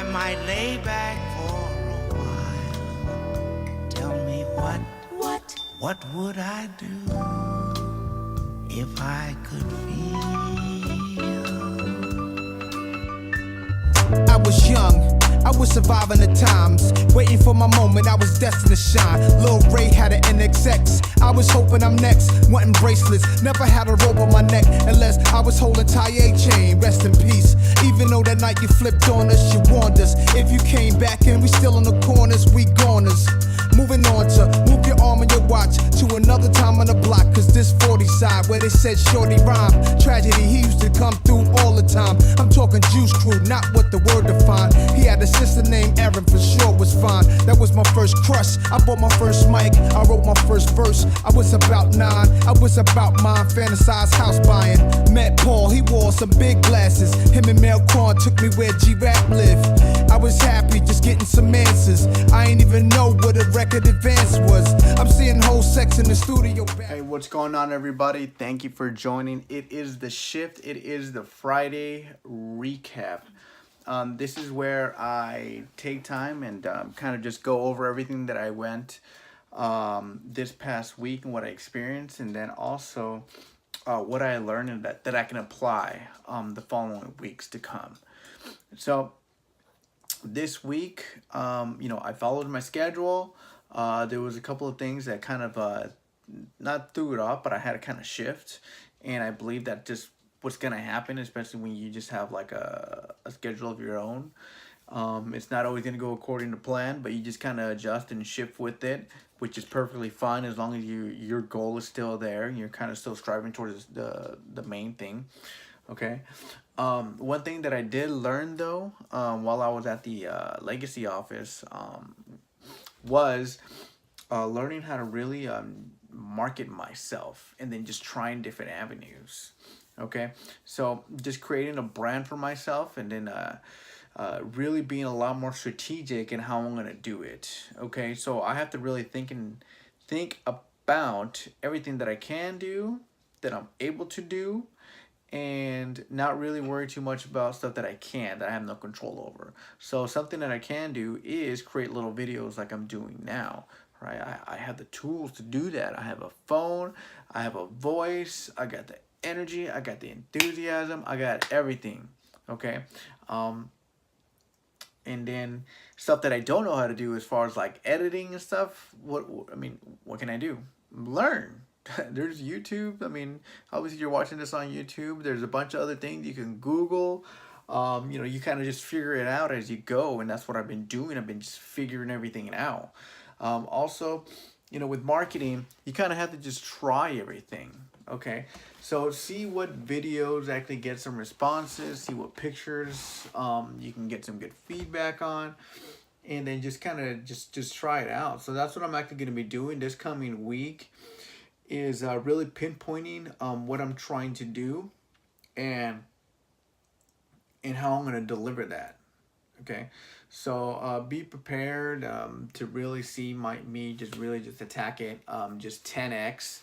I might lay back for a while. Tell me what would I do if I could feel? I was young, I was surviving the times, waiting for my moment, I was destined to shine. Lil Ray had an NXX, I was hoping I'm next. Wanting bracelets, never had a rope on my neck, unless I was holding Taye chain, rest in peace. Even though that night you flipped on us, you warned us. If you came back and we still in the corners, we goners. Moving on to move your arm and your watch to another time on the block, cause this 40 side where they said shorty rhyme. Tragedy, he used to come through all the time. I'm talking Juice Crew, not what the word defined. He had a sister named Erin, for sure was fine. That was my first crush. I bought my first mic, I wrote my first verse. I was about 9, I was about mine, fantasized house buying. Met Paul, he wore some big glasses. Him and Mel Korn took me where G-Rap lived. I was happy just getting some answers. I ain't even know what a record advance was. I'm seeing whole sex in the studio. Hey, what's going on, everybody? Thank you for joining. It is the shift. It is the Friday recap. This is where I take time and kind of just go over everything that I went this past week and what I experienced, and then also what I learned and that I can apply the following weeks to come. So this week, I followed my schedule. There was a couple of things that kind of not threw it off, but I had to kind of shift, and I believe that just what's gonna happen, especially when you just have like a schedule of your own. It's not always gonna go according to plan, but you just kind of adjust and shift with it, which is perfectly fine as long as your goal is still there and you're kind of still striving towards the main thing. Okay. One thing that I did learn though, while I was at the legacy office, was learning how to really market myself and then just trying different avenues. Okay, so just creating a brand for myself and then really being a lot more strategic in how I'm gonna do it. Okay, so I have to really think about everything that I can do, that I'm able to do, and not really worry too much about stuff that I have no control over. So something that I can do is create little videos like I'm doing now, right? I have the tools to do that. I have a phone, I have a voice, I got the energy, I got the enthusiasm, I got everything, okay? And then stuff that I don't know how to do as far as like editing and stuff, what can I do? Learn. There's YouTube. I mean, obviously you're watching this on YouTube. There's a bunch of other things you can Google. You kind of just figure it out as you go, and that's what I've been doing. I've been just figuring everything out. Also, with marketing, you kind of have to just try everything. Okay, so see what videos actually get some responses, see what pictures you can get some good feedback on, and then just kind of just try it out. So that's what I'm actually going to be doing this coming week, is really pinpointing what I'm trying to do and how I'm going to deliver that. Okay, so be prepared to really see me just attack it, just 10x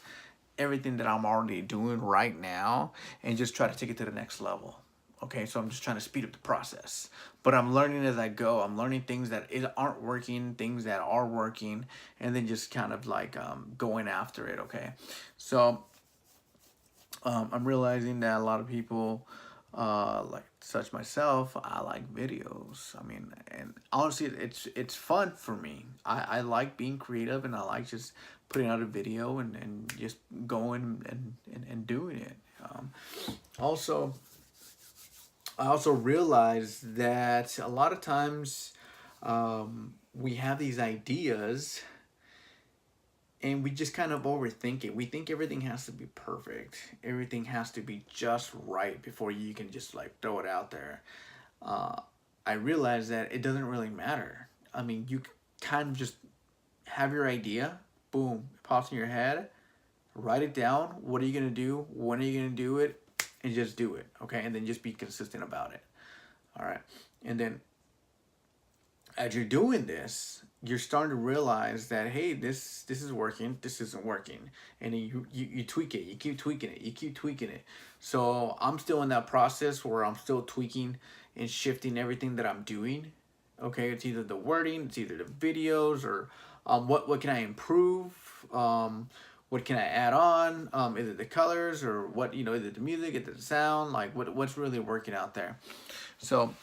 everything that I'm already doing right now and just try to take it to the next level. Okay, so I'm just trying to speed up the process, but I'm learning as I go. I'm learning things that aren't working, things that are working, and then just kind of like going after it. Okay, so I'm realizing that a lot of people, like such myself, I like videos. I mean, and honestly, it's fun for me. I like being creative, and I like just putting out a video and just going and doing it. Also, I also realized that a lot of times we have these ideas and we just kind of overthink it. We think everything has to be perfect. Everything has to be just right before you can just like throw it out there. I realized that it doesn't really matter. I mean, you kind of just have your idea, boom, it pops in your head, write it down. What are you going to do? When are you going to do it? And just do it, okay? And then just be consistent about it, all right? And then as you're doing this, you're starting to realize that, hey, this is working, this isn't working. And then you tweak it, you keep tweaking it, you keep tweaking it. So I'm still in that process where I'm still tweaking and shifting everything that I'm doing, Okay, it's either the wording, it's either the videos, or what can I improve? What can I add on? Is it the colors, or what, is it the music, is it the sound? Like what's really working out there? So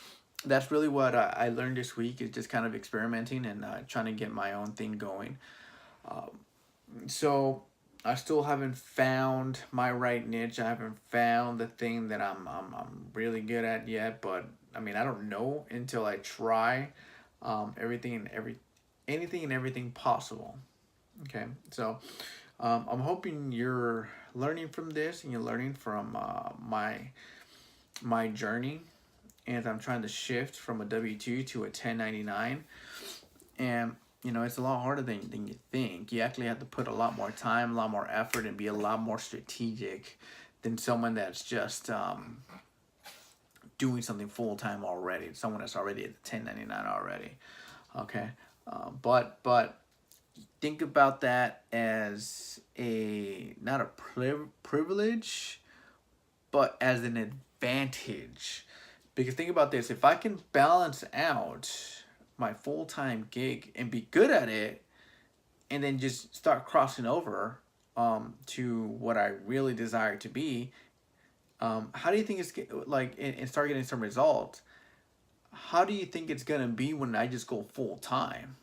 that's really what I learned this week, is just kind of experimenting and trying to get my own thing going. So I still haven't found my right niche. I haven't found the thing that I'm really good at yet. But I mean, I don't know until I try anything and everything possible. Okay, so I'm hoping you're learning from this and you're learning from my journey, and I'm trying to shift from a W-2 to a 1099. And it's a lot harder than you think. You actually have to put a lot more time, a lot more effort, and be a lot more strategic than someone that's just doing something full-time already, someone that's already at the 1099 already. Okay, but think about that as not a privilege, but as an advantage. Because think about this: if I can balance out my full-time gig and be good at it, and then just start crossing over to what I really desire to be, how do you think it's like, and start getting some results? How do you think it's gonna be when I just go full-time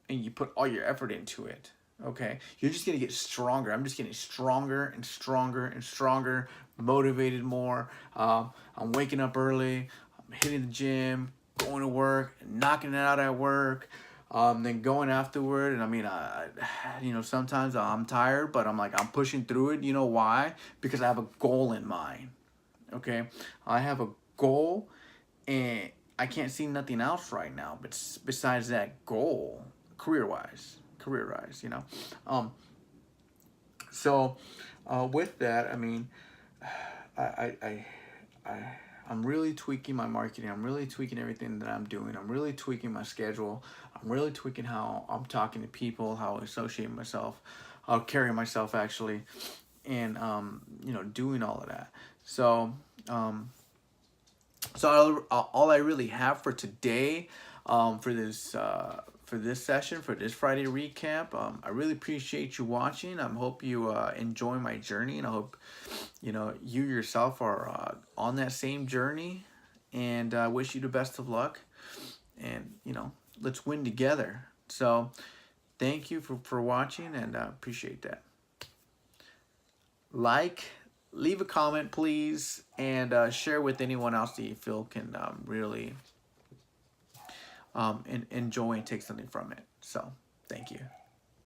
and you put all your effort into it? Okay, you're just gonna get stronger. I'm just getting stronger and stronger and stronger, motivated more. I'm waking up early, I'm hitting the gym, going to work, knocking it out at work, then going afterward. And I mean, sometimes I'm tired, but I'm like, I'm pushing through it. You know why? Because I have a goal in mind. Okay, I have a goal, and I can't see nothing else right now. But besides that goal, career wise. Um, so with that, I mean, I, I, I, I'm really tweaking my marketing. I'm really tweaking everything that I'm doing. I'm really tweaking my schedule. I'm really tweaking how I'm talking to people, how I associate myself, how I carry myself actually, and doing all of that. So all I really have for today, for this session, for this Friday recap. I really appreciate you watching. I hope you enjoy my journey, and I hope you yourself are on that same journey. And I wish you the best of luck. And let's win together. So thank you for watching, and I appreciate that. Leave a comment, please, and share with anyone else that you feel can really enjoy and take something from it. So, thank you.